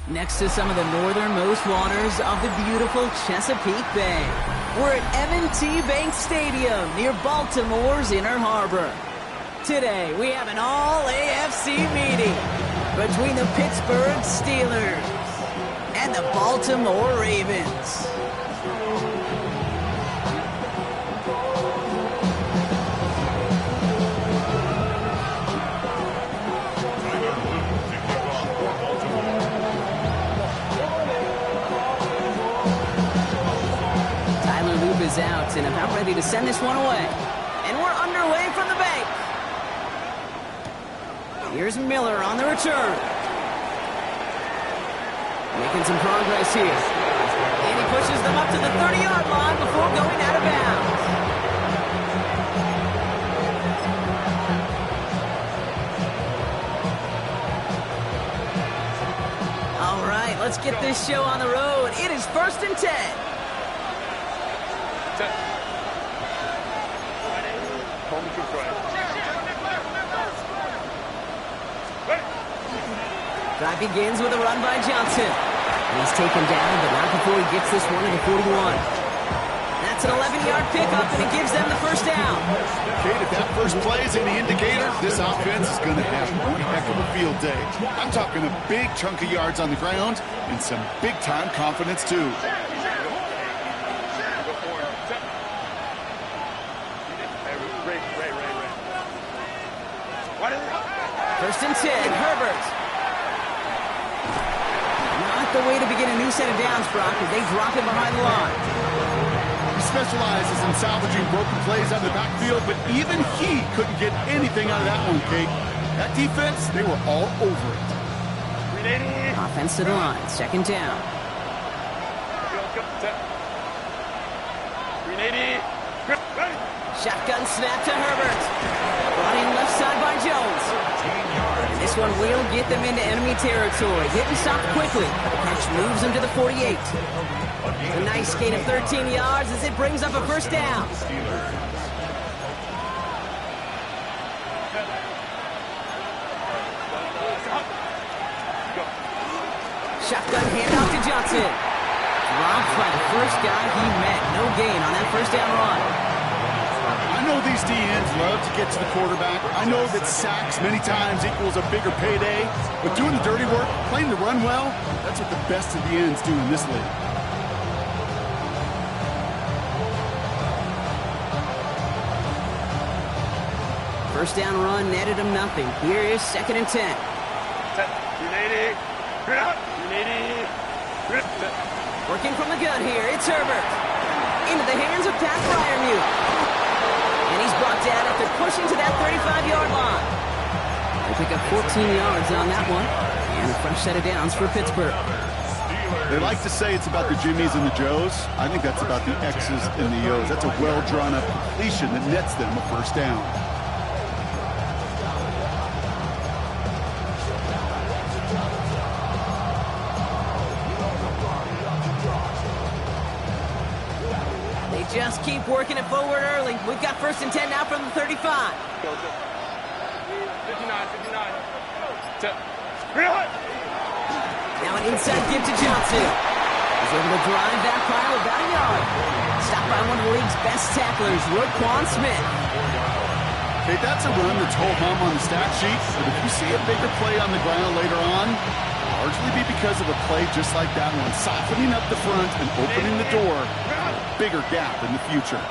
Next to some of the northernmost waters of the beautiful Chesapeake Bay, we're at M&T Bank Stadium near Baltimore's Inner Harbor. Today, we have an all-AFC meeting between the Pittsburgh Steelers and the Baltimore Ravens. Is out and about ready to send this one away. And we're underway from the bank. Here's Miller on the return. Making some progress here. And he pushes them up to the 30-yard line before going out of bounds. All right, let's get this show on the road. It is 1st and 10. Drive begins with a run by Johnson. And he's taken down, but not before he gets this one to the 41. That's an 11-yard pickup, and it gives them the first down. Kate, if that first play is any indicator, this offense is going to have one heck of a field day. I'm talking a big chunk of yards on the ground and some big-time confidence, too. First and 10, Herbert. Not the way to begin a new set of downs, Brock, as they drop it behind the line. He specializes in salvaging broken plays out of the backfield, but even he couldn't get anything out of that one, Kate. That defense, they were all over it. Offense to the line, 2nd down. Shotgun snap to Herbert. Brought in left side by Jones. And this one will get them into enemy territory. Hit and stop quickly. The catch moves them to the 48. A nice gain of 13 yards as it brings up a first down. Shotgun handoff to Johnson. Dropped by the first guy he met. No gain on that first down run. I know these DNs love to get to the quarterback. I know that sacks many times equals a bigger payday. But doing the dirty work, playing the run well, that's what the best of the ends do in this league. First down run netted him nothing. Here is 2nd and 10. Working from the gun here, it's Herbert. Into the hands of Pat Fryermuth. And he's brought down after pushing to that 35-yard line. They pick up 14 yards on that one. And a fresh set of downs for Pittsburgh. They like to say it's about the Jimmies and the Joes. I think that's about the X's and the O's. That's a well-drawn-up completion that nets them a first down. Just keep working it forward early. We've got 1st and 10 now from the 35. 59. Now an inside give to Johnson. He's able to drive that pile about a yard. Stopped by one of the league's best tacklers, Roquan Smith. Okay, that's a run that's ho-hum on the stat sheet, but if you see a bigger play on the ground later on, it'll largely be because of a play just like that one, softening up the front and opening the door. Bigger gap in the future.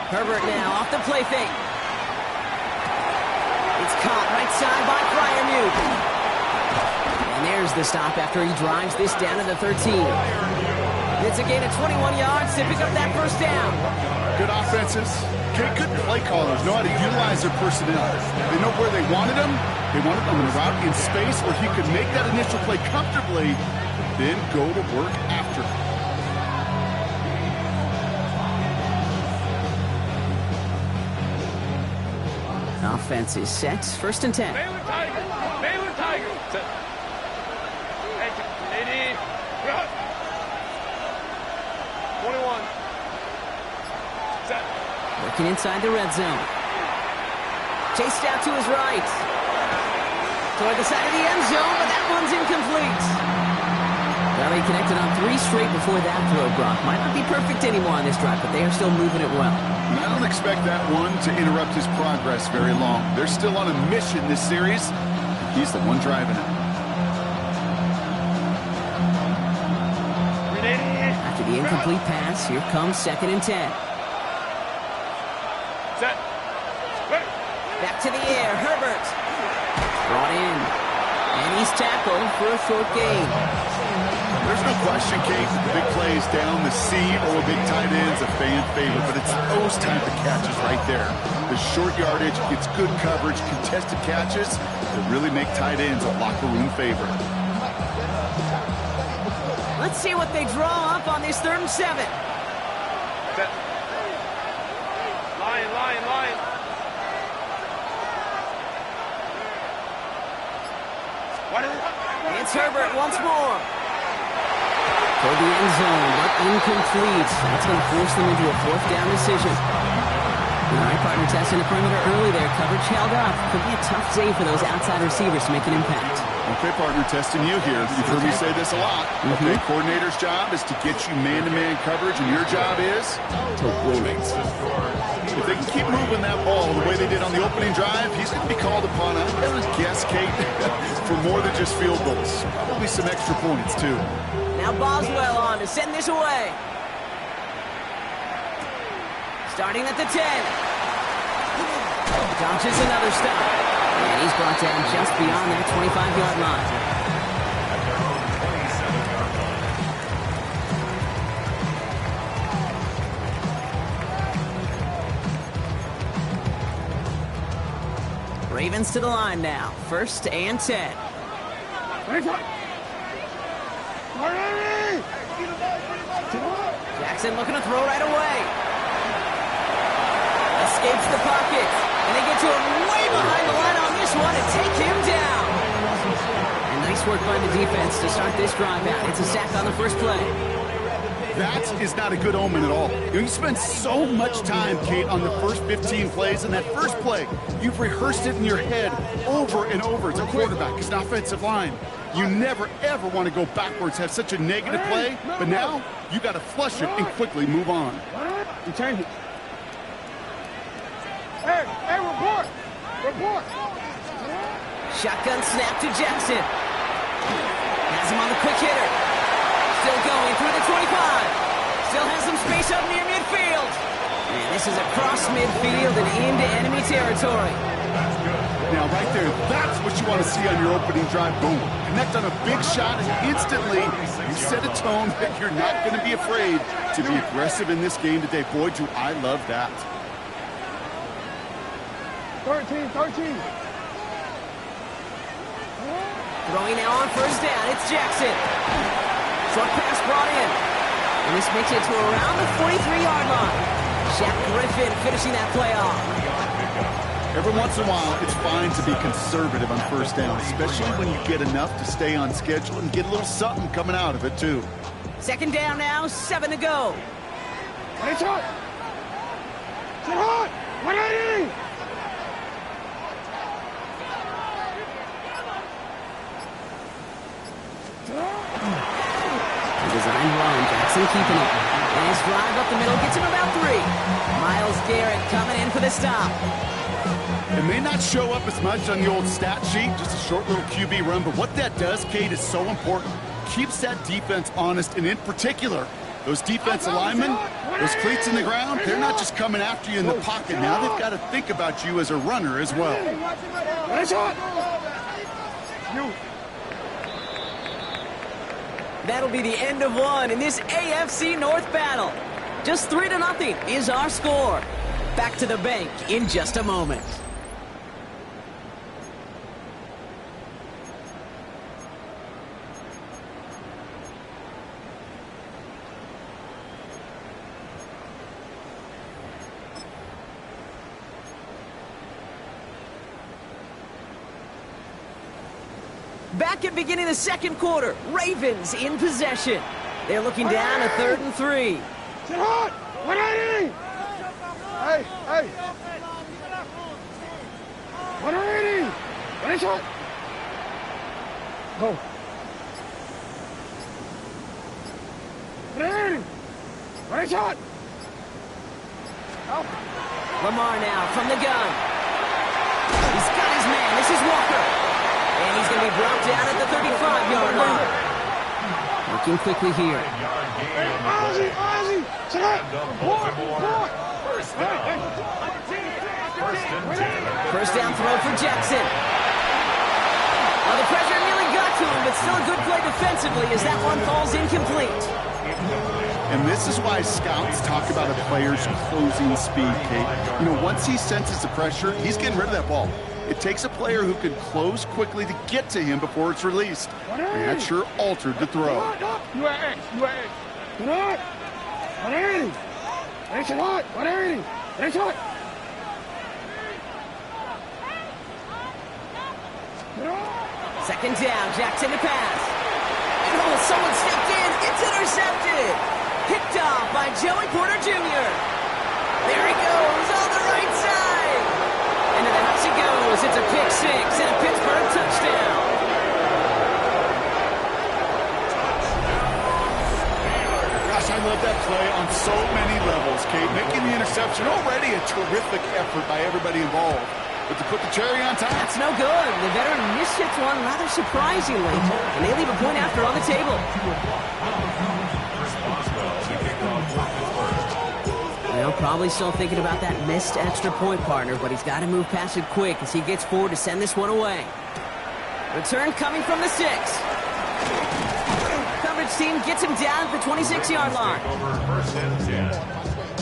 Herbert now off the play fake. It's caught right side by Fryermuth. And there's the stop after he drives this down to the 13. It's a gain of 21 yards to pick up that first down. Good offenses. Good play callers know how to utilize their personnel. They know where they wanted them. They wanted them in a route in space where he could make that initial play comfortably, then go to work after. Offense is set. 1st and 10. Baylor Tiger. Set. 80. 21. Set. Working inside the red zone. Chased out to his right. Toward the side of the end zone, but that one's incomplete. Well, they connected on 3 straight before that throw, Brock. Might not be perfect anymore on this drive, but they are still moving it well. And I don't expect that one to interrupt his progress very long. They're still on a mission this series. He's the one driving it. After the incomplete pass, here comes 2nd and 10. Set. Back to the air, Herbert. Brought in. And he's tackled for a short gain. There's no question, Kate, the big plays down the seam or a big tight end's a fan favorite, but it's those type of catches right there. The short yardage, gets good coverage, contested catches that really make tight ends a locker room favorite. Let's see what they draw up on this 3rd and 7. Set. Line. It's Herbert once more. For the end zone, but incomplete. That's going to force them into a 4th down decision. All right, partner, testing the perimeter early there. Coverage held up. Could be a tough day for those outside receivers to make an impact. Okay, partner, testing you here. You've heard me say this a lot. Okay, coordinator's job is to get you man-to-man coverage, and your job is to win it. If they can keep moving that ball the way they did on the opening drive, he's going to be called upon, I'm going to guess, Kate, for more than just field goals. Probably some extra points, too. Now Boswell on to send this away. Starting at the 10. Dodges another stop. And he's brought down just beyond that 25-yard line. Ravens to the line now. 1st and 10. Jackson looking to throw right away. Escapes the pocket. And they get to him way behind the line on this one and take him down. And nice work by the defense to start this drive out. It's a sack on the first play. That is not a good omen at all. You spend so much time, Kate, on the first 15 plays, and that first play, you've rehearsed it in your head over and over. It's a quarterback, it's an offensive line. You never, ever want to go backwards, have such a negative play, but now you got to flush it and quickly move on. You change it. Hey, report! Shotgun snap to Jackson. Has him on the quick hitter. Still going through the 25. Still has some space up near midfield. And this is across midfield and into enemy territory. Now, right there, that's what you want to see on your opening drive. Boom. Connect on a big shot, and instantly you set a tone that you're not going to be afraid to be aggressive in this game today. Boy, do I love that. 13. Throwing now on 1st down. It's Jackson. Short pass brought in. And this makes it to around the 43-yard line. Shaq Griffin finishing that play off. Every once in a while, it's fine to be conservative on 1st down, especially when you get enough to stay on schedule and get a little something coming out of it, too. 2nd down now, 7 to go. Hey, shot! Sit hot! 180! Design run, Jackson keeping it. Nice drive up the middle, gets him about 3. Myles Garrett coming in for the stop. It may not show up as much on the old stat sheet, just a short little QB run, but what that does, Kate, is so important. Keeps that defense honest, and in particular, those defensive linemen, those cleats in the ground, they're not just coming after you in the pocket. Now they've got to think about you as a runner as well. That'll be the end of one in this AFC North battle. Just 3-0 is our score. Back to the bank in just a moment. Back at beginning of the 2nd quarter, Ravens in possession. They're looking down a 3rd and 3. Sit hot! 180! Hey! Ready, shot. Go. Ready. Ready, shot. Out. Lamar now from the gun. He's got his man. This is Walker. And he's going to be brought down at the 35-yard line. Working quickly here. Hey, Ozzy. Shot. Report. First down throw for Jackson. Well, the pressure nearly got to him, but still a good play defensively as that one falls incomplete. And this is why scouts talk about a player's closing speed, Kate. You know, once he senses the pressure, he's getting rid of that ball. It takes a player who can close quickly to get to him before it's released. And that sure altered the throw. You are X. Good on. 180. Ready, shot. 180. Ready, shot. Second down, Jackson to pass. And someone stepped in. It's intercepted. Picked off by Joey Porter Jr. There he goes on the right side. Into the house he goes. It's a pick six and a Pittsburgh touchdown. Gosh, I love that play on so many levels, Kate. Making the interception already a terrific effort by everybody involved. But to put the cherry on top, That's no good. The veteran mishits one rather surprisingly. And they leave a point after on the table. Well, probably still thinking about that missed extra point, partner, but he's got to move past it quick as he gets forward to send this one away. Return coming from the 6. Coverage team gets him down at the 26-yard line. Over first and 10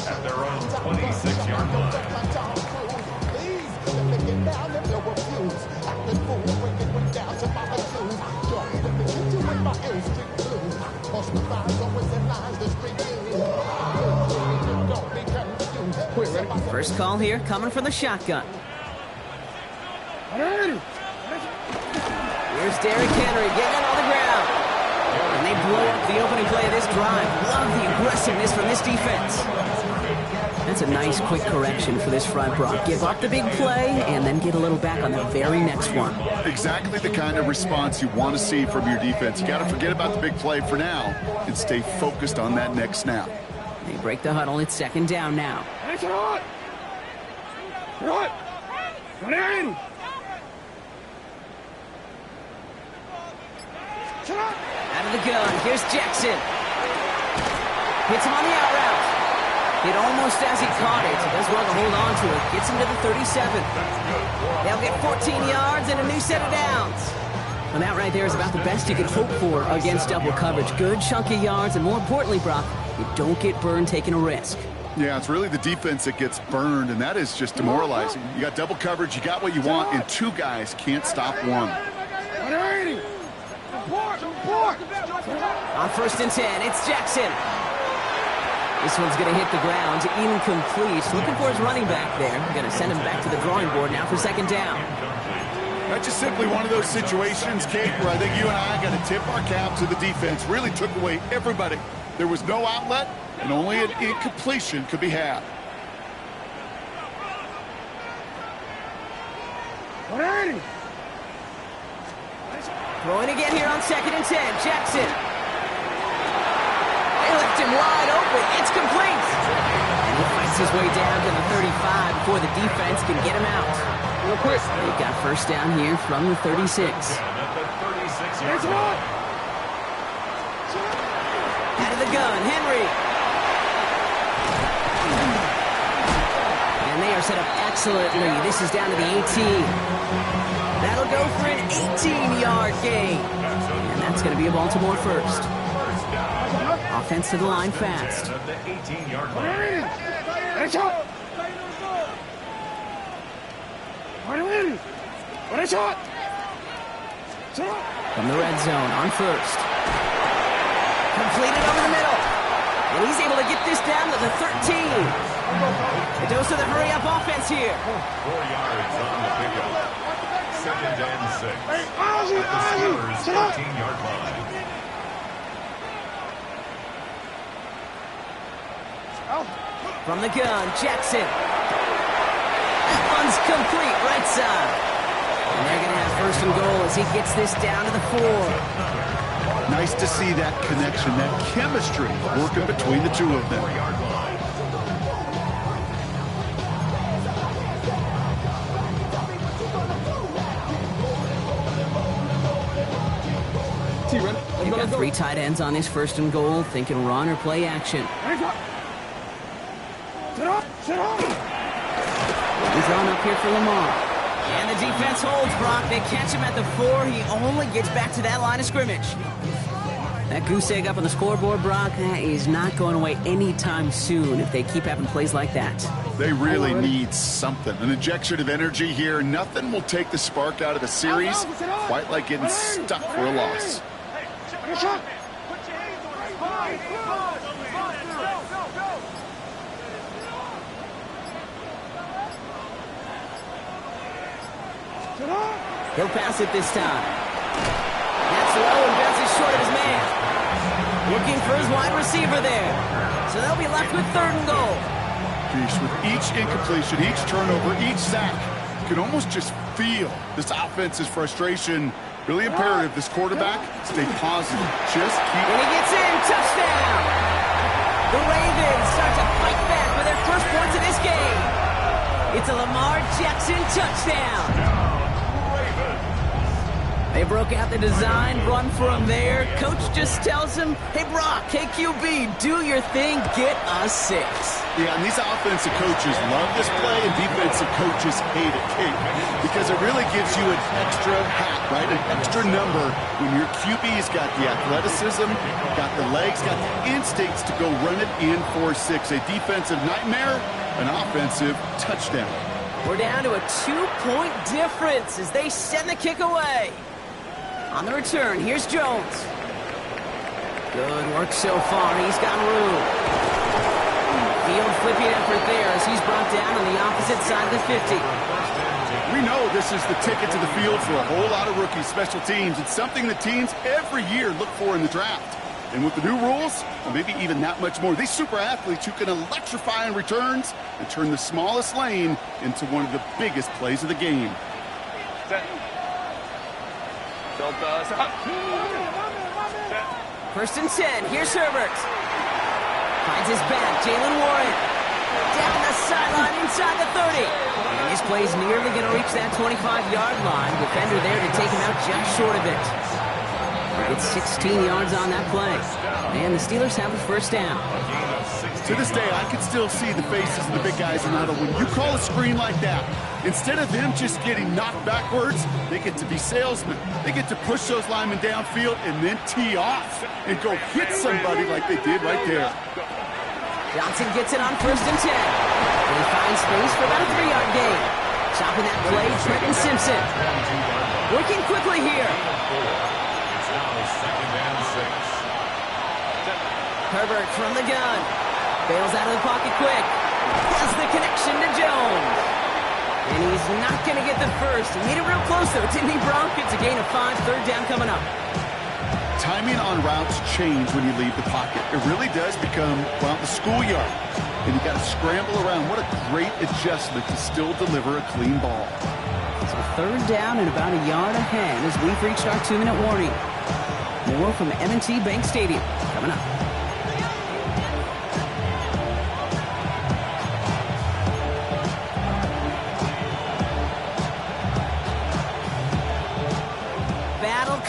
at their own 26-yard line. First call here coming from the shotgun. Here's Derrick Henry getting it on the ground. And they blow up the opening play of this drive. Love the aggressiveness from this defense. That's a nice quick correction for this front, Brock. Give up the big play and then get a little back on the very next one. exactly the kind of response you want to see from your defense. You got to forget about the big play for now and stay focused on that next snap. They break the huddle. It's second down now. Out Out of the gun. Here's Jackson. Hits him on the out route. Hit almost as he caught it. Does well to hold on to it. Gets him to the 37. They'll get 14 yards and a new set of downs. Well, that right there is about the best you could hope for against double coverage. Good chunky yards, and more importantly, Brock, you don't get burned taking a risk. Yeah, it's really the defense that gets burned, and that is just demoralizing. You got double coverage, you got what you want, and two guys can't stop one. On first and 10, it's Jackson. This one's going to hit the ground, incomplete. Looking for his running back there. Going to send him back to the drawing board now for second down. That's just simply one of those situations, Kate, where I think you and I got to tip our cap to the defense. Really took away everybody. There was no outlet, and only an incompletion could be had. Throwing again here on second and 10. Jackson. They left him wide open. It's complete. And he fights his way down to the 35 before the defense can get him out. Real quick. They've got first down here from the 36. Out of the gun, Henry. And they are set up excellently. This is down to the 18. That'll go for an 18-yard gain. And that's going to be a Baltimore first. Offense to the line fast. At the 18-yard line. From the red zone on first. Completed over the middle. And he's able to get this down to the 13. It goes to the hurry-up offense here. 4 yards on the pickup. Second and 6. Hey, At the Steelers' Ozzy, 14-yard line. From the gun, Jackson. That one's complete right side. And they're going to have first and goal as he gets this down to the 4. Nice to see that connection, that chemistry working between the two of them. You've got 3 tight ends on his first and goal, thinking run or play action. Sit up! He's drawn up here for Lamar. And the defense holds Brock. They catch him at the 4. He only gets back to that line of scrimmage. That goose egg up on the scoreboard, Brock, that is not going away anytime soon if they keep having plays like that. They really need something. An injection of energy here. Nothing will take the spark out of the series, quite like getting stuck for a loss. He'll pass it this time. That's low and bounces short of his man. Looking for his wide receiver there. So they'll be left with 3rd and goal. With each incompletion, each turnover, each sack, you can almost just feel this offense's frustration. Really imperative this quarterback stay positive. Just keep. And he gets in. Touchdown. The Ravens start to fight back with their first points of this game. It's a Lamar Jackson touchdown. They broke out the design, run for him there. Coach just tells him, hey, Brock, hey, QB, do your thing, get us 6. Yeah, and these offensive coaches love this play, and defensive coaches hate it, because it really gives you an extra hat, right, an extra number when your QB's got the athleticism, got the legs, got the instincts to go run it in for 6. A defensive nightmare, an offensive touchdown. We're down to a 2-point difference as they send the kick away. On the return, here's Jones. Good work so far. He's got room. Field flipping effort there as he's brought down on the opposite side of the 50. We know this is the ticket to the field for a whole lot of rookie special teams. It's something that teams every year look for in the draft. And with the new rules, or maybe even that much more, these super athletes who can electrify in returns and turn the smallest lane into one of the biggest plays of the game. First and 10. Here's Herbert. Finds his back. Jalen Warren. Down the sideline inside the 30. And his play's nearly going to reach that 25-yard line. Defender there to take him out just short of it. It's 16 yards on that play. And the Steelers have a first down. To this day, I can still see the faces of the big guys in the huddle. When you call a screen like that, instead of them just getting knocked backwards, they get to be salesmen. They get to push those linemen downfield and then tee off and go hit somebody like they did right there. Johnson gets it on first and 10. And he finds space for about a 3-yard gain. Chopping that play, Trenton Simpson. Working quickly here. It's now 2nd and 6. Herbert from the gun. Bails out of the pocket quick. Has the connection to Jones. And he's not going to get the first. He made it real close, though, didn't he, Brock? It's a gain of 5, 3rd down coming up. Timing on routes change when you leave the pocket. It really does become, well, the schoolyard. And you got to scramble around. What a great adjustment to still deliver a clean ball. So 3rd down and about a yard ahead as we've reached our 2-minute warning. More from M&T Bank Stadium coming up.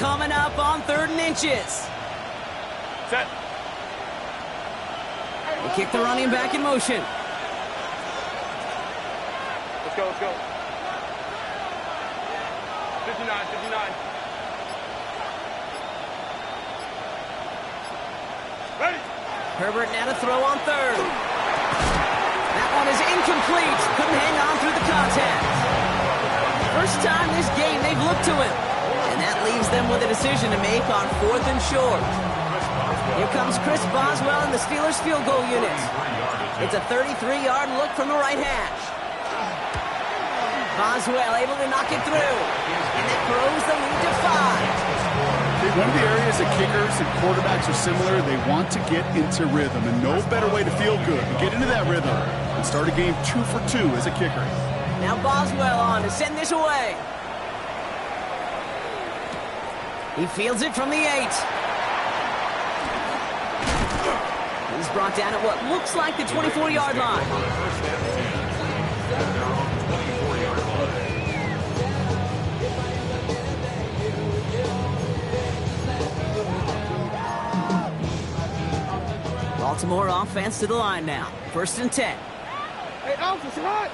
Coming up on 3rd and inches. Set. They kick the running back in motion. Let's go, let's go. 59, 59. Ready. Herbert now to throw on 3rd. That one is incomplete. Couldn't hang on through the contact. First time this game they've looked to him. And that leaves them with a decision to make on 4th and short. Here comes Chris Boswell and the Steelers field goal unit. It's a 33-yard look from the right hash. Boswell able to knock it through. And that grows the lead to 5. One of the areas that kickers and quarterbacks are similar, they want to get into rhythm. And no better way to feel good to get into that rhythm and start a game 2 for 2 as a kicker. Now Boswell on to send this away. He fields it from the 8. He's brought down at what looks like the 24-yard line. First and 10 at their own 24-yard line. Baltimore offense to the line now. First and 10. Hey, Alpha, sit hot.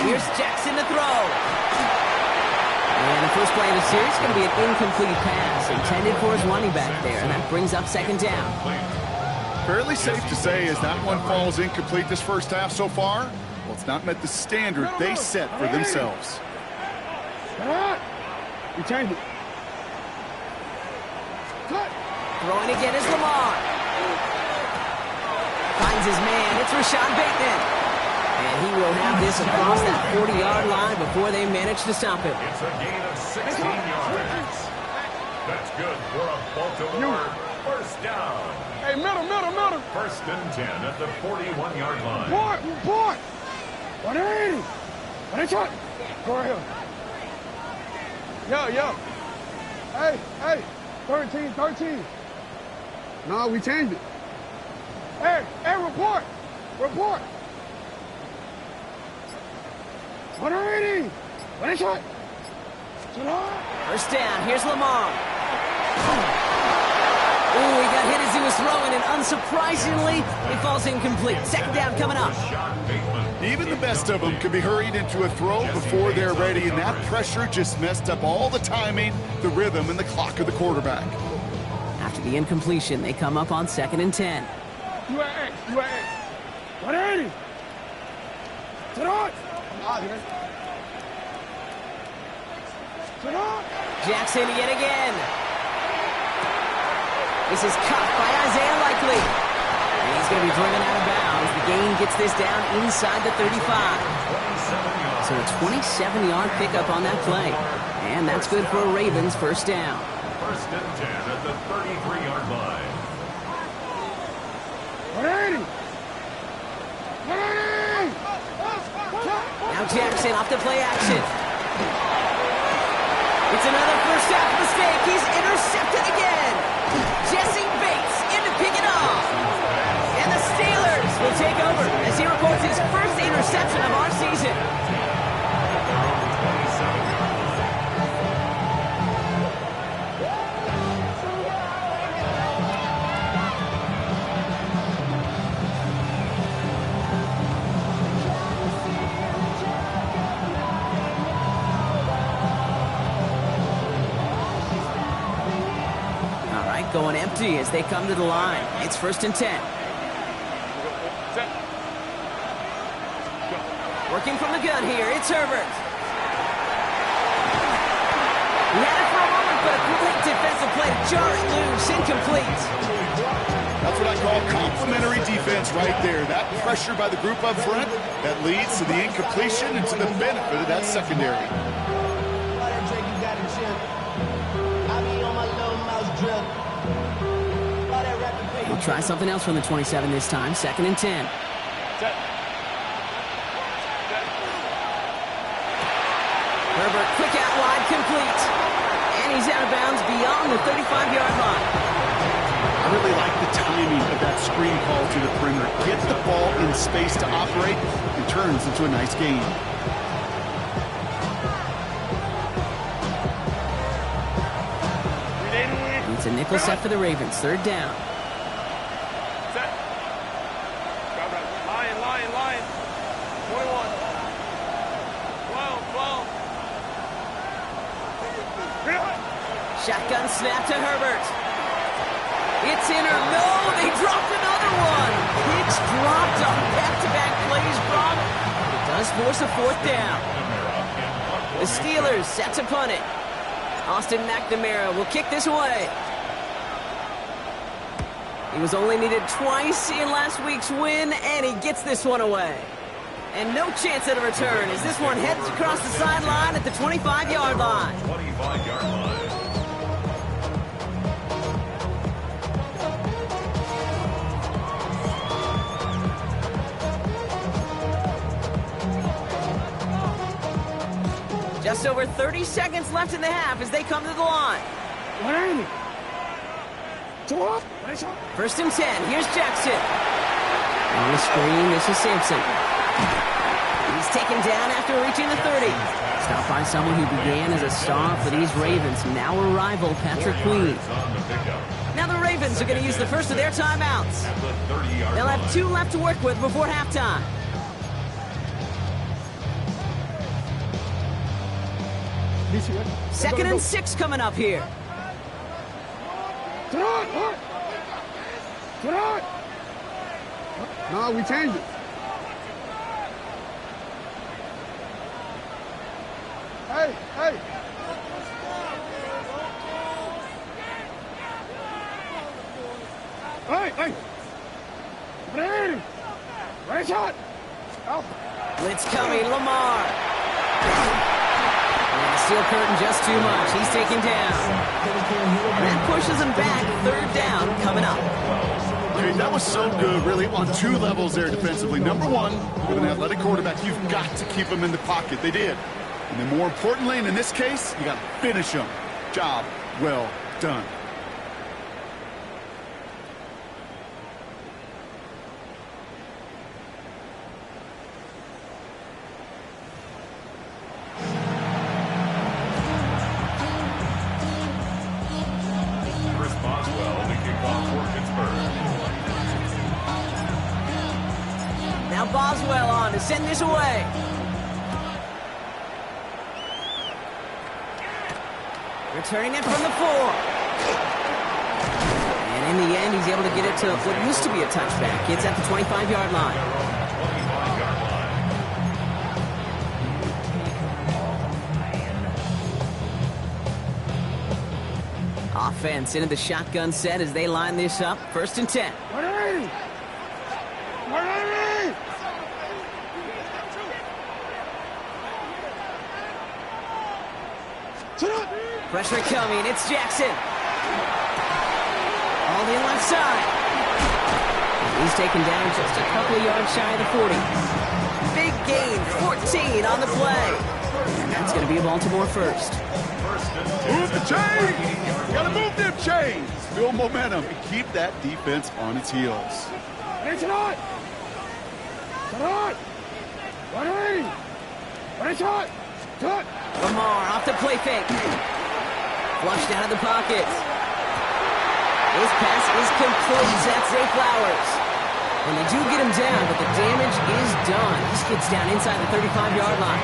Here's Jackson to throw. And the first play of the series is going to be an incomplete pass intended for his running back there, and that brings up second down. Fairly safe to say as that one falls incomplete this first half so far. Well, it's not met the standard they set for themselves. We changed it. Cut. Throwing again is Lamar. Finds his man. It's Rashad Bateman. And he will have this across that 40-yard line before they manage to stop him. It's a gain of 16 yards. That's good for a Baltimore first down. Hey, middle. First and 10 at the 41-yard line. Report. 180. What is it? Go ahead. Yo. Hey. 13. No, we changed it. Hey, report. 180. What is it? First down. Here's Lamar. Ooh, he got hit as he was throwing, and unsurprisingly, it falls incomplete. Second down coming up. Even the best of them could be hurried into a throw before they're ready, and that pressure just messed up all the timing, the rhythm, and the clock of the quarterback. After the incompletion, they come up on second and 10. You at X. 180. Sit on. Jackson yet again. This is caught by Isaiah Likely. And he's going to be driven out of bounds. The gain gets this down inside the 35. So a 27-yard pickup on that play. And that's good for a Ravens first down. First and 10 at the 33-yard line. 180. Now Jackson off the play action. It's another first half mistake. He's intercepted again. Jesse Bates in to pick it off. And the Steelers will take over as he records his first interception of our season. Going empty as they come to the line. It's first and 10. Working from the gun here, it's Herbert. He had it for a moment, but a great defensive play to jar it loose, incomplete. That's what I call complimentary defense right there. That pressure by the group up front, that leads to the incompletion and to the benefit of that secondary. We'll try something else from the 27 this time. Second and 10. Herbert, quick out wide, complete. And he's out of bounds beyond the 35-yard line. I really like the timing of that screen call to the perimeter. Gets the ball in space to operate and turns into a nice gain. It's a nickel set for the Ravens. Third down. Lion. 21. 12. Shotgun snap to Herbert. It's in or no, they dropped another one. It's dropped on back-to-back plays from. It does force a fourth down. The Steelers set to punt it. Austin McNamara will kick this away. He was only needed twice in last week's win, and he gets this one away. And no chance at a return as this one heads across the sideline at the 25-yard line. 25-yard line. Just over 30 seconds left in the half as they come to the line. 180. 2 up. First and 10. Here's Jackson. On the screen, this is Sampson. He's taken down after reaching the 30. Stopped by someone who began as a star for these Ravens, now a rival, Patrick Queen. Now the Ravens are going to use the first of their timeouts. They'll have 2 left to work with before halftime. Second and 6 coming up here. No, we changed it. Hey. Hey, right shot. Blitz coming, Lamar. And the steel curtain just too much. He's taken down. That pushes him back. Third down coming up. Okay, that was so good, really, on 2 levels there defensively. Number one, with an athletic quarterback, you've got to keep him in the pocket. They did. And then more importantly, and in this case, you got to finish him. Job well done. Chris Boswell, the kickoff for Pittsburgh. Now Boswell on to send this away. Returning it from the 4. And in the end, he's able to get it to what used to be a touchback. It's at the 25-yard line. 25-yard line. Offense into the shotgun set as they line this up. First and 10. 180. 180. Pressure coming. It's Jackson. All in left side. He's taken down just a couple of yards shy of the 40. Big gain, 14 on the play. And that's going to be a Baltimore first. Move the chains! Gotta move them chains! Build momentum and keep that defense on its heels. Hey, tonight! 180! 180! Lamar off the play fake. Flushed out of the pocket. His pass is complete. That's Zay Flowers. And they do get him down, but the damage is done. He skids down inside the 35-yard line.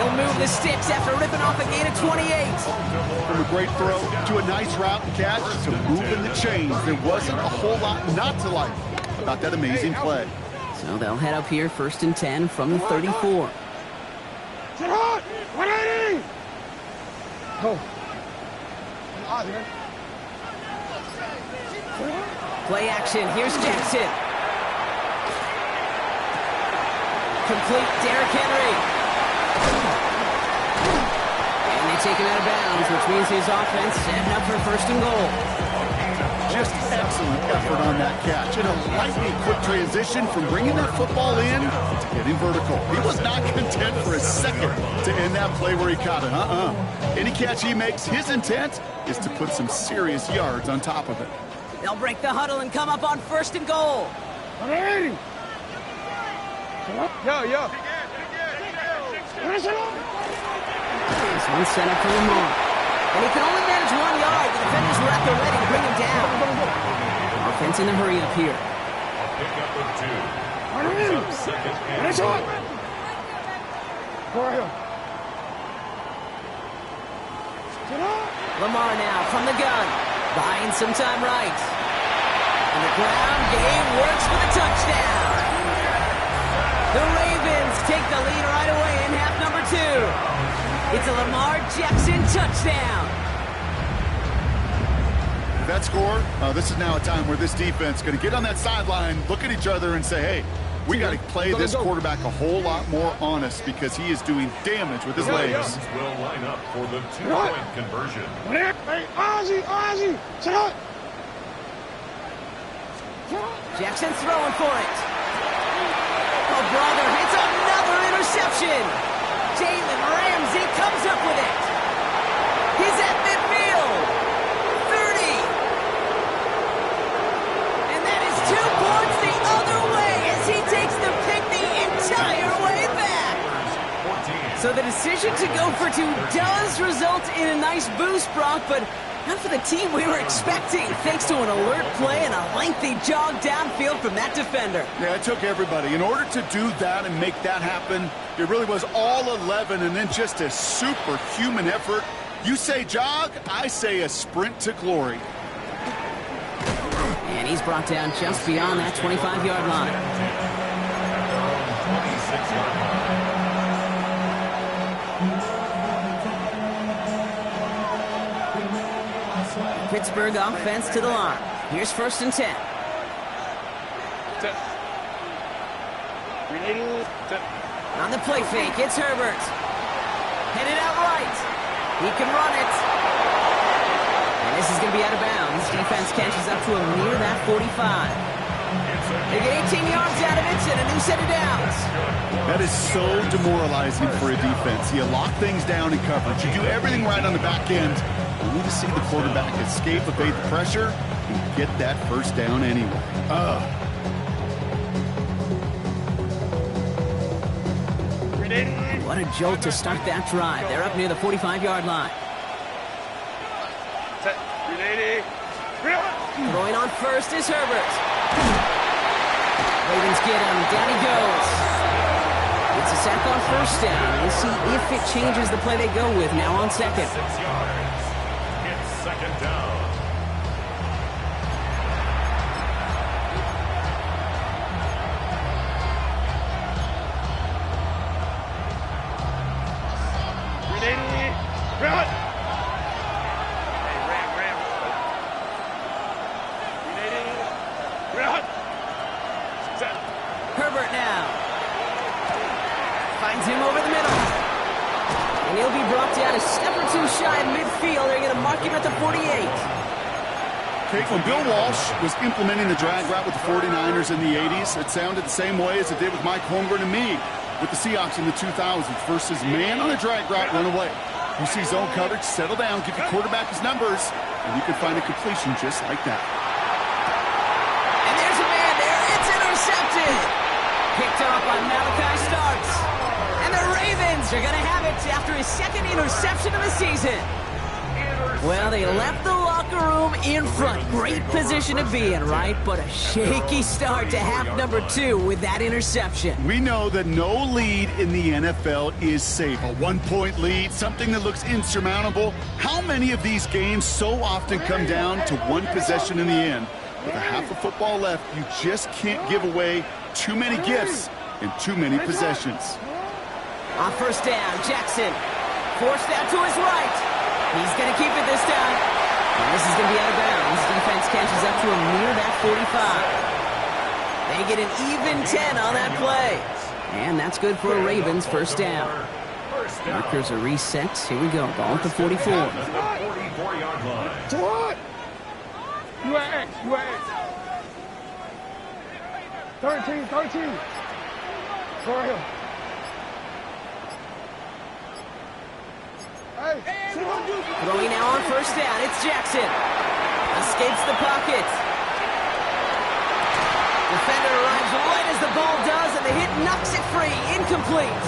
He'll move the sticks after ripping off a gain of 28. From a great throw to a nice route and catch to moving the chains. There wasn't a whole lot not to like about that amazing play. So they'll head up here first and 10 from the 34. 180! Go. Play action. Here's Jackson. Complete. Derrick Henry. And they take him out of bounds, which means his offense setting up for first and goal. Just excellent effort on that catch. And a lightning quick transition from bringing that football in to getting vertical. He was not content for a second to end that play where he caught it. Any catch he makes, his intent is to put some serious yards on top of it. They'll break the huddle and come up on first and goal. 180! Yo. This one's set up for Lamar. And he can only manage 1 yard. The defenders were at the ready to bring him down. Offense in the hurry up here. A pickup of 2. 180! Second and Finish goal. it! Go right here. Lamar now from the gun. Buying some time right. And the ground game works for the touchdown. The Ravens take the lead right away in half number 2. It's a Lamar Jackson touchdown. With that score, this is now a time where this defense is going to get on that sideline, look at each other and say, hey, we got to play this quarterback a whole lot more honest because he is doing damage with his legs. Will line up for the 2-point conversion. Hey, Ozzy! Sit up! Jackson throwing for it. Oh, brother, it's another interception. Jalen Ramsey So the decision to go for two does result in a nice boost, Brock, but not for the team we were expecting, thanks to an alert play and a lengthy jog downfield from that defender. Yeah, it took everybody. In order to do that and make that happen, it really was all 11 and then just a superhuman effort. You say jog, I say a sprint to glory. And he's brought down just beyond that 25-yard line. 26-yard line. Pittsburgh offense to the line. Here's 1st and 10. On the play fake, it's Herbert. Headed out right. He can run it. And this is going to be out of bounds. Defense catches up to him near that 45. They get 18 yards out of it and a new set of downs. That is so demoralizing for a defense. You lock things down in coverage. You do everything right on the back end. You need to see the quarterback escape, evade the pressure, and get that first down anyway. What a jolt to start that drive. They're up near the 45-yard line. Throwing on first is Herbert. Ravens get him. Down he goes. It's a sack on 1st down. We'll see if it changes the play they go with now on 2nd. 6 yards. It's 2nd down. Herbert now. Finds him over the middle. And he'll be brought down a step or two shy of midfield. They're going to mark him at the 48. Okay, when Bill Walsh was implementing the drag route with the 49ers in the 80s, it sounded the same way as it did with Mike Holmgren and me with the Seahawks in the 2000s versus man on a drag route, run away. You see zone coverage, settle down, give your quarterback his numbers, and you can find a completion just like that. And there's a man there. It's intercepted. Picked off by Malachi Starks. And the Ravens are going to have it after his 2nd interception of the season. Well, they left the locker room in front. Great position to be in, right? But a shaky start to half number 2 with that interception. We know that no lead in the NFL is safe. A 1-point lead, something that looks insurmountable. How many of these games so often come down to one possession in the end? With a half of football left, you just can't give away too many gifts in too many possessions. On 1st down, Jackson forced out to his right. He's going to keep it this time. And this is going to be out of bounds. Defense catches up to him near that 45. They get an even 10 on that play. And that's good for a Ravens 1st down. Markers are reset. Here we go. Ball at the 44. 44-yard line. To what? UAX. 13. Go ahead. Throwing now on 1st down. It's Jackson. Escapes the pocket. Defender arrives right as the ball does, and the hit knocks it free. Incomplete.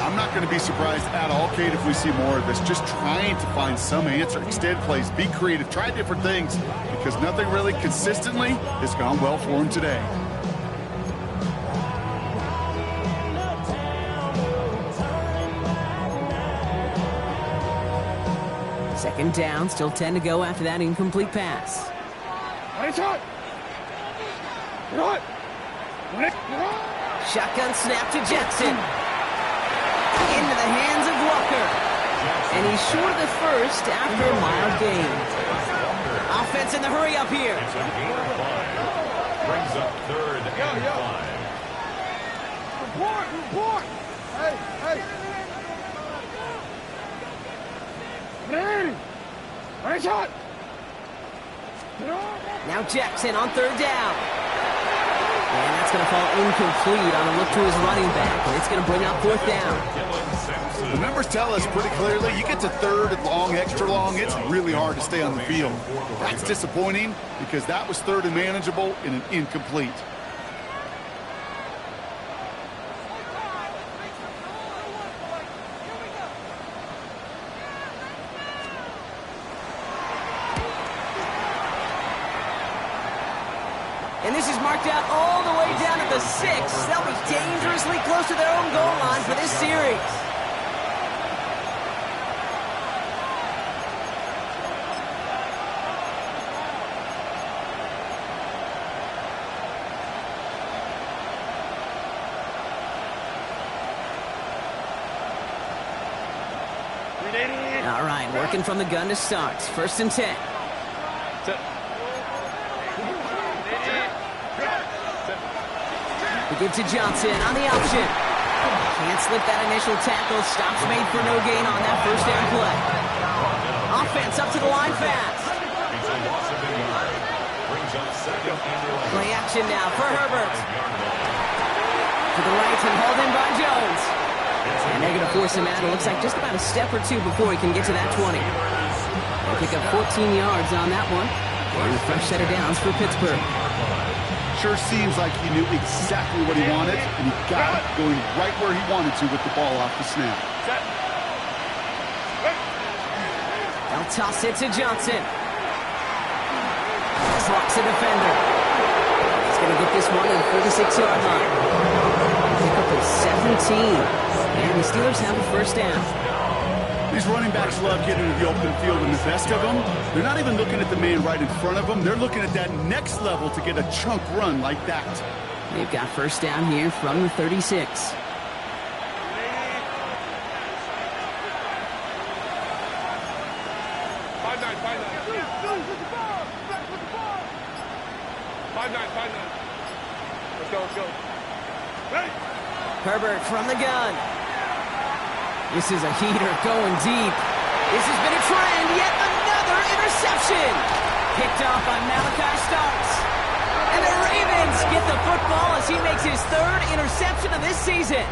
I'm not going to be surprised at all, Kate, if we see more of this. Just trying to find some answer. Extend plays, be creative, try different things, because nothing really consistently has gone well for him today. Second down, still 10 to go after that incomplete pass. Shotgun snap to Jackson. Into the hands of Walker. And he's short of the first after a mild gain. Offense in the hurry up here. It's a gain of 5. Brings up 3rd and 5. Report. Hey. Nice shot. Now Jackson on 3rd down. And that's going to fall incomplete on a look to his running back. And it's going to bring up 4th down. The numbers tell us pretty clearly, you get to 3rd and long, extra long, it's really hard to stay on the field. That's disappointing because that was 3rd and manageable in an incomplete. And this is marked out all the way down at the 6. They'll be dangerously close to their own goal line for this series. All right, working from the gun to start. 1st and 10. We give to Johnson on the option. Can't slip that initial tackle. Stops made for no gain on that 1st down play. Offense up to the line fast. Play action now for Herbert. To the right and hauled in by Jones. And they're going to force him out. It looks like just about a step or two before he can get to that 20. They'll pick up 14 yards on that one. And a fresh set of downs for Pittsburgh. Sure seems like he knew exactly what he wanted, and he got it going right where he wanted to with the ball off the snap. They'll toss it to Johnson. Clocks a defender. He's going to get this one at the 36-yard line. Pick up at 17. And the Steelers have a 1st down. These running backs love getting into the open field, and the best of them, they're not even looking at the man right in front of them. They're looking at that next level to get a chunk run like that. They've got 1st down here from the 36. Let's go. Herbert from the gun. This is a heater going deep. This has been a trend. Yet another interception. Picked off by Malachi Starks. And the Ravens get the football as he makes his 3rd interception of this season.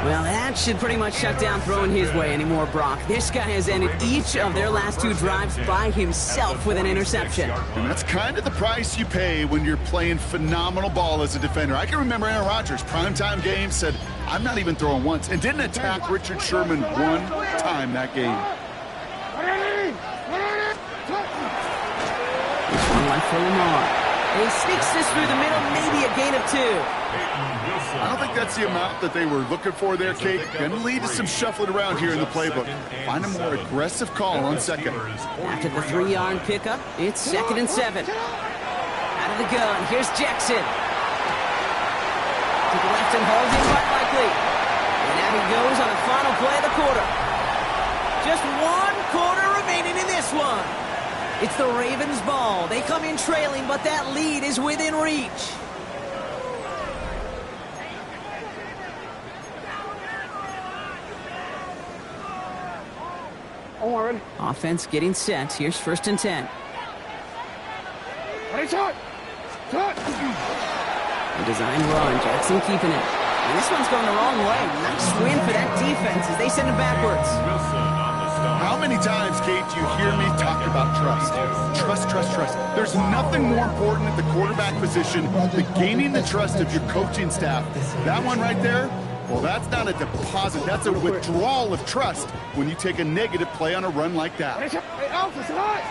Well, that should pretty much shut down throwing his way anymore, Brock. This guy has ended each of their last 2 drives by himself with an interception. And that's kind of the price you pay when you're playing phenomenal ball as a defender. I can remember Aaron Rodgers, primetime game, said, I'm not even throwing once, and didn't attack Richard Sherman one time that game. This one left for Lamar. And he sneaks this through the middle, maybe a gain of 2. I don't think that's the amount that they were looking for there, Kate. Going to lead to some shuffling around here in the playbook. Find a more aggressive call on second. After the 3-yard pickup, it's 2nd and 7. Out of the gun, here's Jackson. To the left and holds in quite likely. And out he goes on the final play of the quarter. Just 1 quarter remaining in this one. It's the Ravens' ball. They come in trailing, but that lead is within reach. Offense getting set. Here's 1st and 10. Ready, shot! A design run. Jackson keeping it. And this one's going the wrong way. Nice win for that defense as they send it backwards. How many times, Kate, do you hear me talk about trust? Trust. There's nothing more important at the quarterback position than gaining the trust of your coaching staff. That one right there, well, that's not a deposit. That's a withdrawal of trust when you take a negative play on a run like that. Hey, Alpha, it's hot!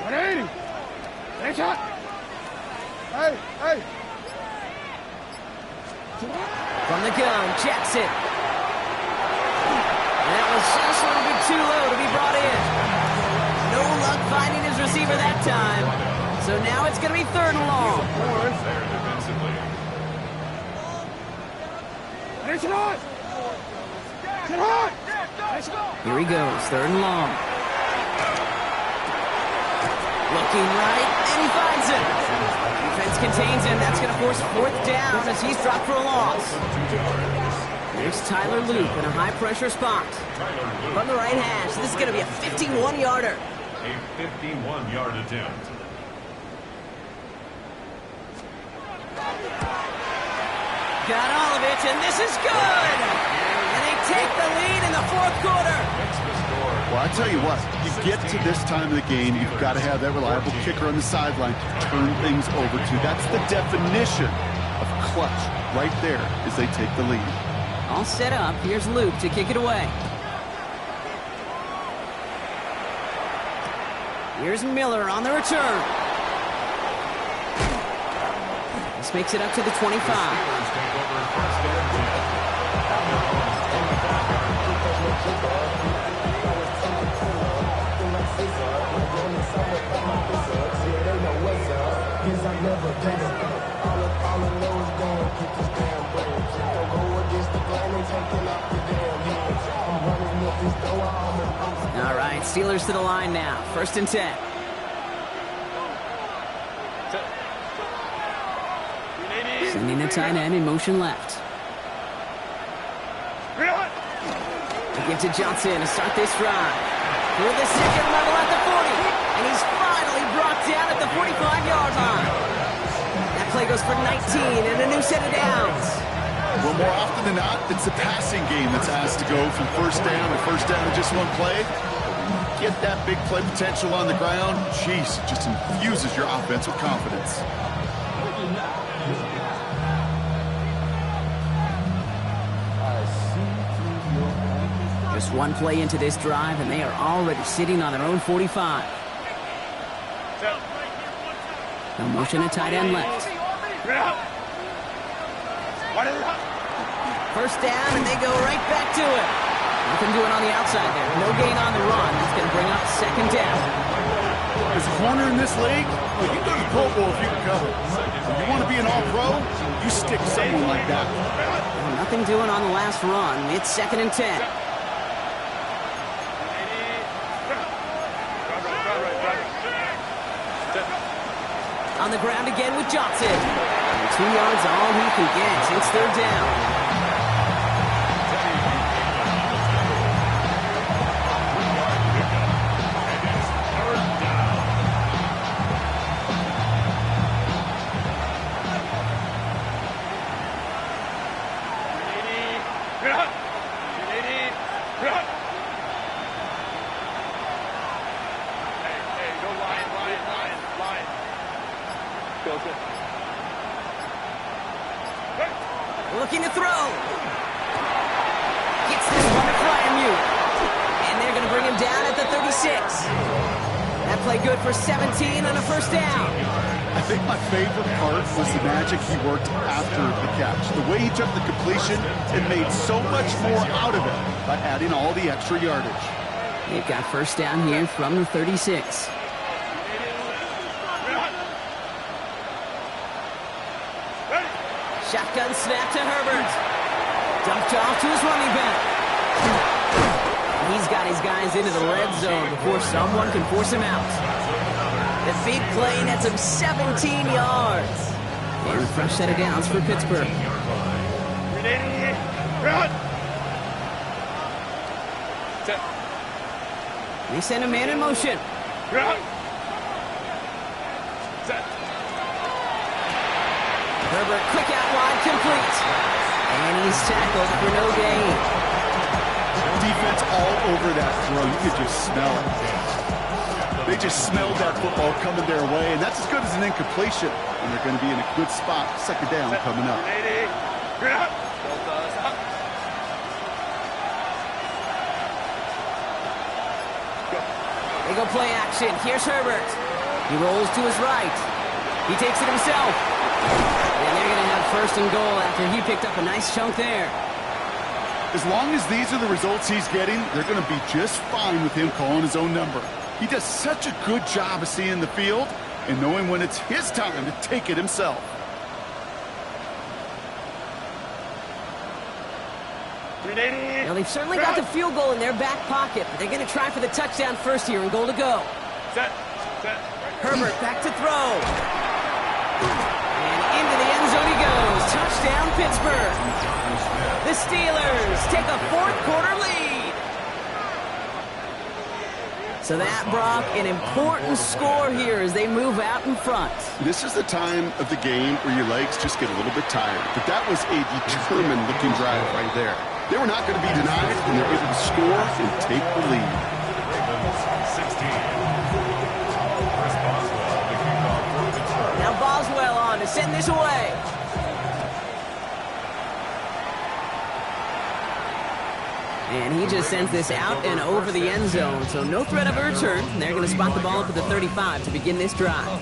180! Hey, shot! Hey! From the gun, Jackson. That was just a little bit too low to be brought in. No luck finding his receiver that time. So now it's going to be 3rd and long. Here he goes, 3rd and long. Looking right, and he finds it. Defense contains him. That's going to force 4th down as he's dropped for a loss. There's Tyler Loop in a high-pressure spot. From the right hash, this is going to be a 51-yarder. A 51-yard attempt. Got all of it, and this is good! And they take the lead in the 4th quarter. Well, I tell you what, you get to this time of the game, you've got to have that reliable kicker on the sideline to turn things over to. That's the definition of clutch right there as they take the lead. All set up. Here's Loop to kick it away. Here's Miller on the return. This makes it up to the 25. Steelers take over first and 10. All right, Steelers to the line now. First and 10. Sending the tight end in motion left. They give to Johnson to start this drive. Through the second level at the 40. And he's finally brought down at the 45-yard line. That play goes for 19 and a new set of downs. Well, more often than not, it's the passing game that's asked to go from first down to just one play. Get that big play potential on the ground. Jeez, it just infuses your offense with confidence. Just one play into this drive, and they are already sitting on their own 45. No motion at tight end left. First down, and they go right back to it. Nothing doing on the outside there. No gain on the run. That's going to bring up second down. As a corner in this league, you go to the Pro Bowl if you can cover. If you want to be an all-pro, you stick someone like that. Well, nothing doing on the last run. It's second and 10. On the ground again with Johnson. And 2 yards all he can get. It's third down. Looking to throw. Gets this one to Fryermuth. And they're going to bring him down at the 36. That play good for 17 on a first down. I think my favorite part was the magic he worked after the catch. The way he took the completion and made so much more out of it by adding all the extra yardage. They've got first down here from the 36. Shotgun snap to Herbert. Dumped off to his running back. He's got his guys into the red zone before someone can force him out. The big play nets him 17 yards. And a fresh set of downs for Pittsburgh. They send a man in motion. Herbert, quick out wide, complete. And he's tackled for no gain. Defense all over that throw. You could just smell it. They just smelled that football coming their way, and that's as good as an incompletion. And they're going to be in a good spot. Second down coming up. They go play action. Here's Herbert. He rolls to his right. He takes it himself. And they're going to have first and goal after he picked up a nice chunk there. As long as these are the results he's getting, they're going to be just fine with him calling his own number. He does such a good job of seeing the field and knowing when it's his time to take it himself. Well, they've certainly got the field goal in their back pocket, but they're going to try for the touchdown first here and goal to go. Herbert back to throw. And into the end zone he goes. Touchdown, Pittsburgh. The Steelers take a fourth-quarter lead. So that, Brock, an important score here as they move out in front. This is the time of the game where your legs just get a little bit tired. But that was a determined-looking drive right there. They were not going to be denied, and they're able to score and take the lead. Now Boswell on to send this away. And he just sends this out and over the end zone, so no threat of a return. They're going to spot the ball up at the 35 to begin this drive.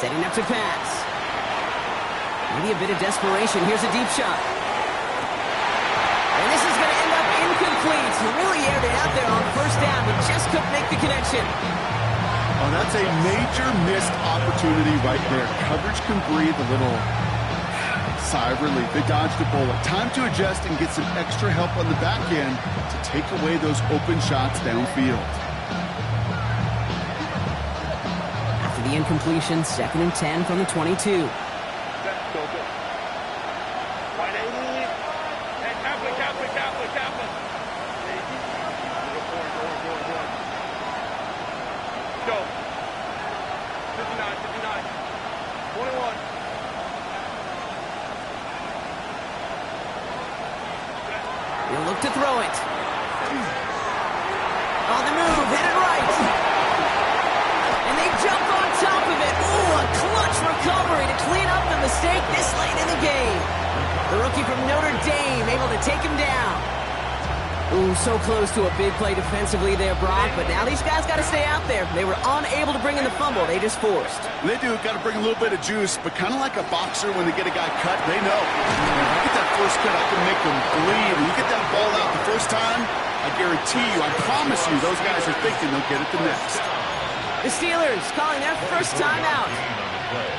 Setting up to pass. Maybe a bit of desperation. Here's a deep shot. And this is going to end up incomplete. He really aired it out there on first down, but just couldn't make the connection. Oh, that's a major missed opportunity right there. Coverage can breathe a little sigh of relief. They dodged a bullet. Time to adjust and get some extra help on the back end to take away those open shots downfield. After the incompletion, 2nd and 10 from the 22. He'll look to throw it. On the move, headed right. And they jump on top of it. Ooh, a clutch recovery to clean up the mistake this late in the game. The rookie from Notre Dame able to take him down. Ooh, so close to a big play defensively there, Brock, but now these guys got to stay out there. They were unable to bring in the fumble. They just forced. They do. Got to bring a little bit of juice, but kind of like a boxer when they get a guy cut, they know. If I get that first cut, I can make them bleed. When you get that ball out the first time, I guarantee you, I promise you, those guys are thinking they'll get it the next. The Steelers calling their first time out.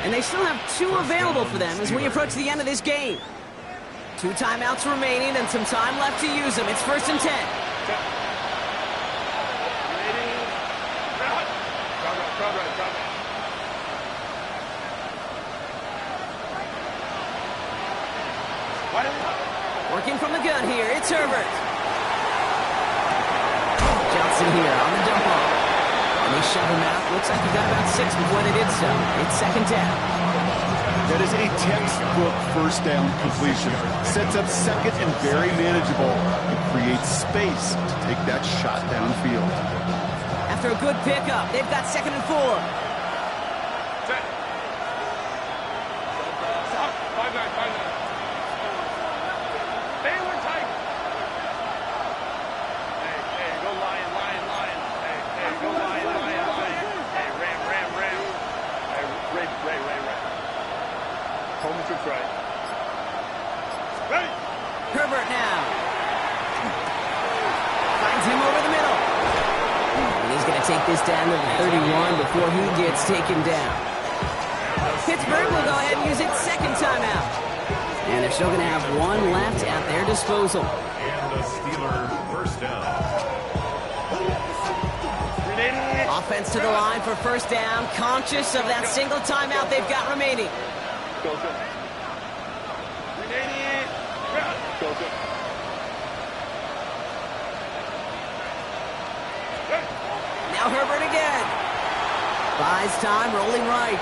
And they still have 2 available for them as we approach the end of this game. 2 timeouts remaining and some time left to use them. It's 1st and 10. Working from the gun here, it's Herbert. Johnson here on the dump off. And they shove him out. Looks like he got about 6 before they did so. It's 2nd down. That is a textbook first down completion. Sets up 2nd and very manageable. It creates space to take that shot downfield. After a good pickup, they've got 2nd and 4. Set. 5-9. Hey, we're tight. Hey, go lion. Hey, go lion. Hey, ram. Hey, Ray. Coleman to right. Ready. Herbert now. Finds him over the middle. And he's going to take this down to the 31 before he gets taken down. Pittsburgh will go ahead and use its 2nd timeout. And they're still going to have 1 left at their disposal. And the Steeler first down. Offense to the line for first down, conscious of that single timeout they've got remaining. Go. Now Herbert again. Buys time, rolling right.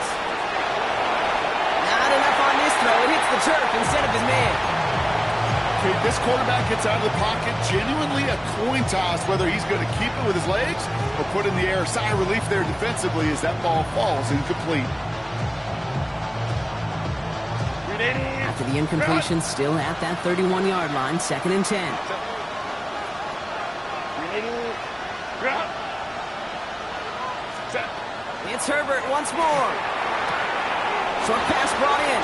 Not enough on this throw. It hits the turf instead of his man. Okay, this quarterback gets out of the pocket, genuinely a coin toss whether he's going to keep it with his legs or put in the air. Sigh of relief there defensively as that ball falls incomplete. After the incompletion, still at that 31-yard line, 2nd and 10. It's Herbert once more. Short pass brought in.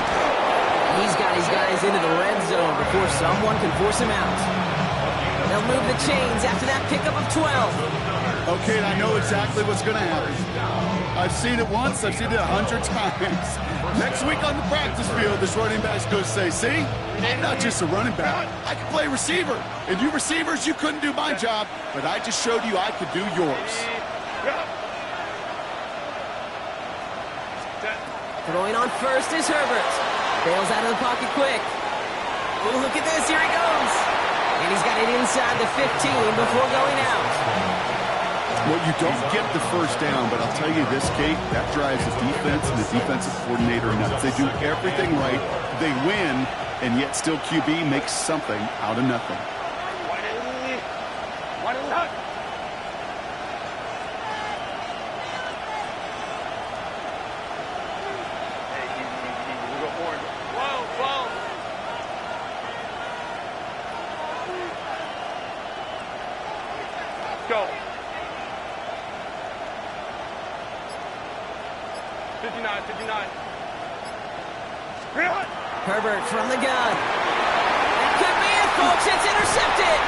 He's got his guys into the red zone before someone can force him out. They'll move the chains after that pickup of 12. Okay, I know exactly what's going to happen. I've seen it once, I've seen it 100 times. Next week on the practice field, this running back's going to say, see, I'm not just a running back, I can play receiver. And you receivers, you couldn't do my job, but I just showed you I could do yours. Throwing on first is Herbert. Bails out of the pocket quick. Oh, look at this, here he goes. And he's got it inside the 15 before going out. Well, you don't get the first down, but I'll tell you this, Kate, that drives the defense and the defensive coordinator nuts. They do everything right, they win, and yet still QB makes something out of nothing. Go. 59, 59. Herbert from the gun. It could be it, folks. It's intercepted.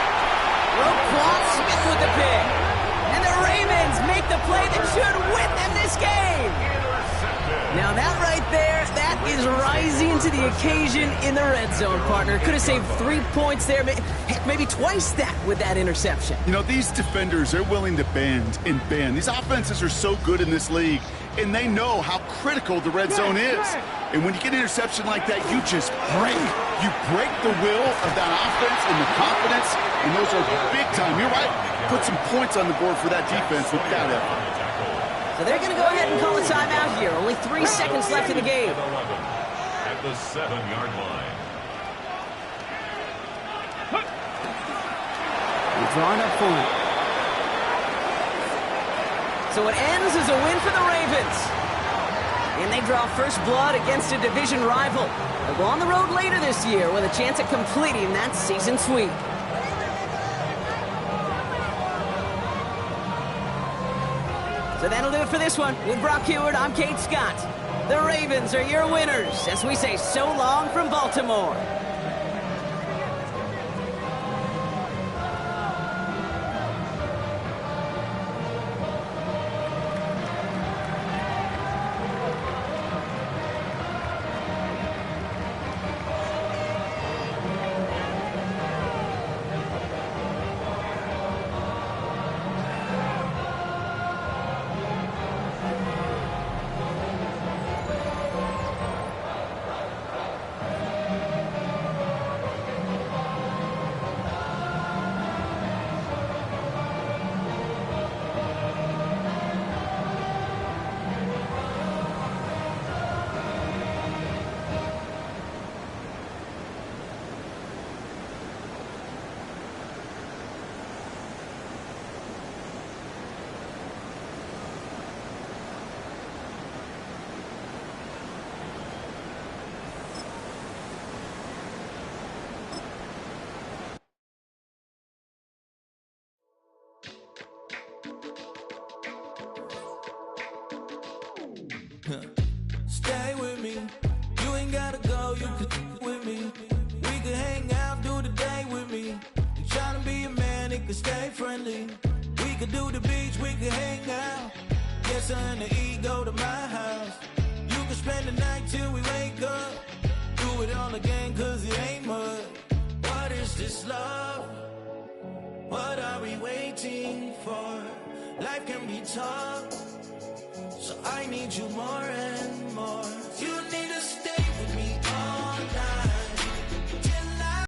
Roquan Smith with the pick. And the Ravens make the play that should win them this game. Now that right there, that is rising to the occasion in the red zone, partner. Could have saved 3 points there, heck, maybe twice that with that interception. You know, these defenders, they're willing to bend and bend. These offenses are so good in this league, and they know how critical the red zone is. And when you get an interception like that, you just break. You break the will of that offense and the confidence, and those are big time. You're right. Put some points on the board for that defense with that effort. So they're going to go ahead and call a timeout here. Only 3 seconds left in the game. At the 7-yard line. We're drawing up for it. So it ends as a win for the Ravens. And they draw first blood against a division rival. They'll go on the road later this year with a chance at completing that season sweep. So that'll do it for this one. With Brock Heward, I'm Kate Scott. The Ravens are your winners as we say so long from Baltimore. Stay with me. You ain't gotta go, you can with me. We can hang out, do the day with me. You tryna be a man, it can stay friendly. We could do the beach, we can hang out. Get something to eat, go to my house. You can spend the night till we wake up. Do it all again, cause it ain't much. What is this love? What are we waiting for? Life can be tough, so I need you more and more. You need to stay.